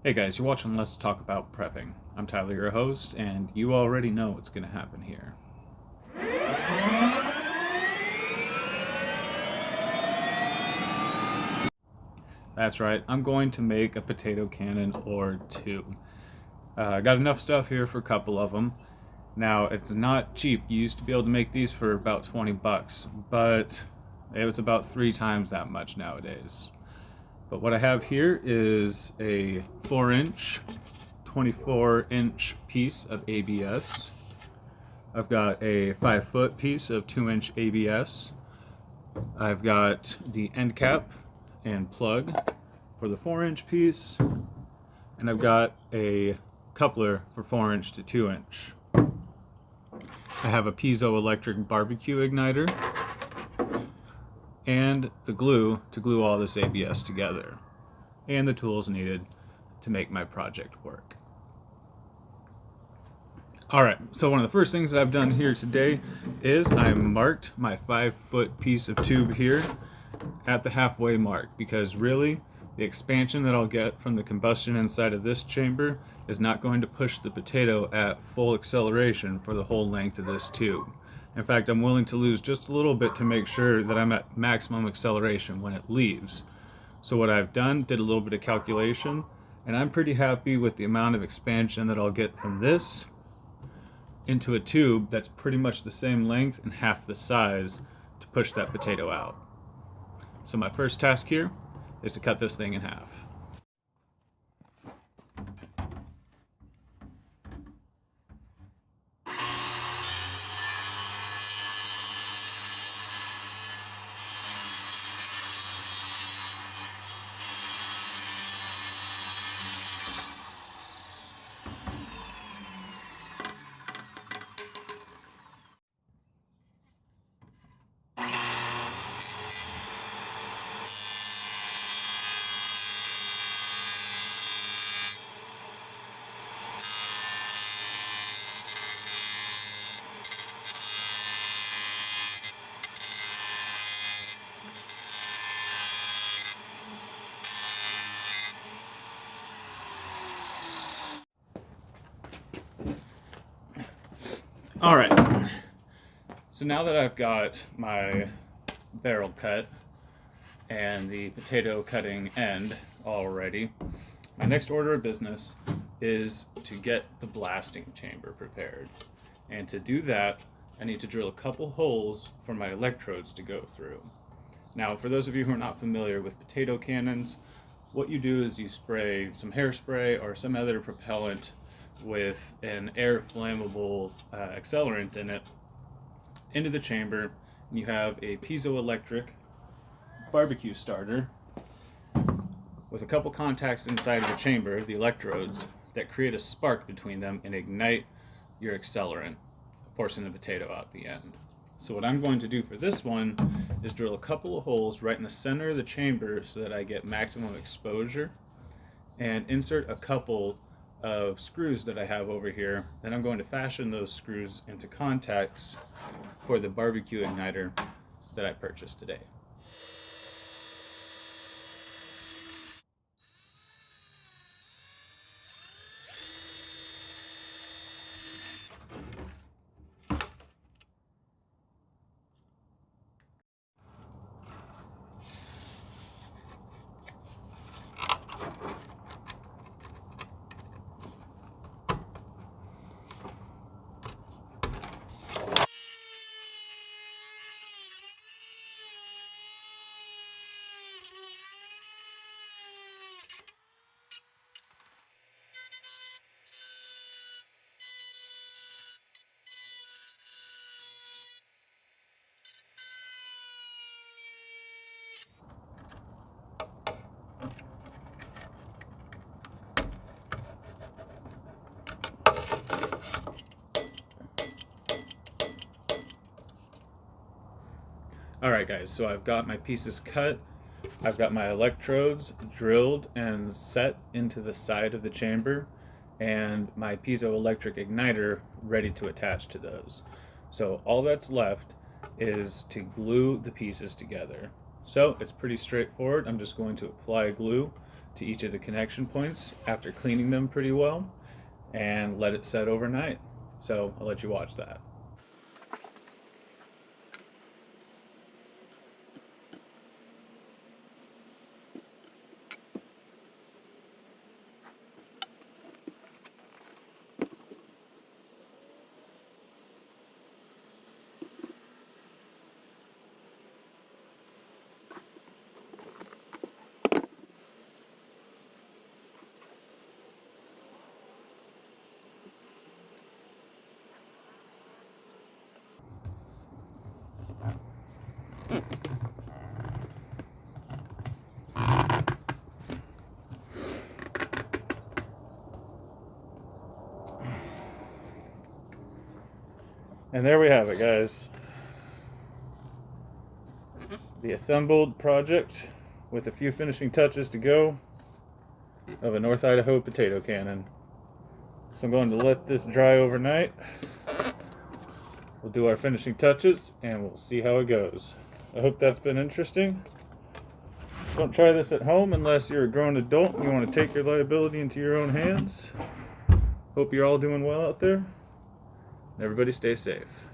Hey guys, you're watching Let's Talk About Prepping. I'm Tyler, your host, and you already know what's going to happen here. That's right, I'm going to make a potato cannon or two. I got enough stuff here for a couple of them. Now, it's not cheap. You used to be able to make these for about 20 bucks, but it was about 3 times that much nowadays. But what I have here is a 4-inch, 24-inch piece of ABS. I've got a 5-foot piece of 2-inch ABS. I've got the end cap and plug for the 4-inch piece, and I've got a coupler for 4-inch to 2-inch. I have a piezoelectric barbecue igniter and the glue to glue all this ABS together, and the tools needed to make my project work. Alright, so one of the first things that I've done here today is I marked my 5-foot piece of tube here at the halfway mark, because really the expansion that I'll get from the combustion inside of this chamber is not going to push the potato at full acceleration for the whole length of this tube. In fact, I'm willing to lose just a little bit to make sure that I'm at maximum acceleration when it leaves. So what I've done, did a little bit of calculation, and I'm pretty happy with the amount of expansion that I'll get from this into a tube that's pretty much the same length and half the size to push that potato out. So my first task here is to cut this thing in half. Alright, so now that I've got my barrel cut and the potato cutting end all ready, my next order of business is to get the blasting chamber prepared. And to do that, I need to drill a couple holes for my electrodes to go through. Now, for those of you who are not familiar with potato cannons, what you do is you spray some hairspray or some other propellant with an air flammable accelerant in it into the chamber, and you have a piezoelectric barbecue starter with a couple contacts inside of the chamber, the electrodes, that create a spark between them and ignite your accelerant, forcing the potato out the end. So what I'm going to do for this one is drill a couple of holes right in the center of the chamber so that I get maximum exposure, and insert a couple of screws that I have over here. Then I'm going to fashion those screws into contacts for the barbecue igniter that I purchased today. Alright guys, so I've got my pieces cut, I've got my electrodes drilled and set into the side of the chamber, and my piezoelectric igniter ready to attach to those. So all that's left is to glue the pieces together. So it's pretty straightforward. I'm just going to apply glue to each of the connection points after cleaning them pretty well and let it set overnight. So I'll let you watch that. And there we have it, guys. The assembled project with a few finishing touches to go of a North Idaho potato cannon. So I'm going to let this dry overnight. We'll do our finishing touches and we'll see how it goes. I hope that's been interesting. Don't try this at home unless you're a grown adult and you want to take your liability into your own hands. Hope you're all doing well out there. Everybody stay safe.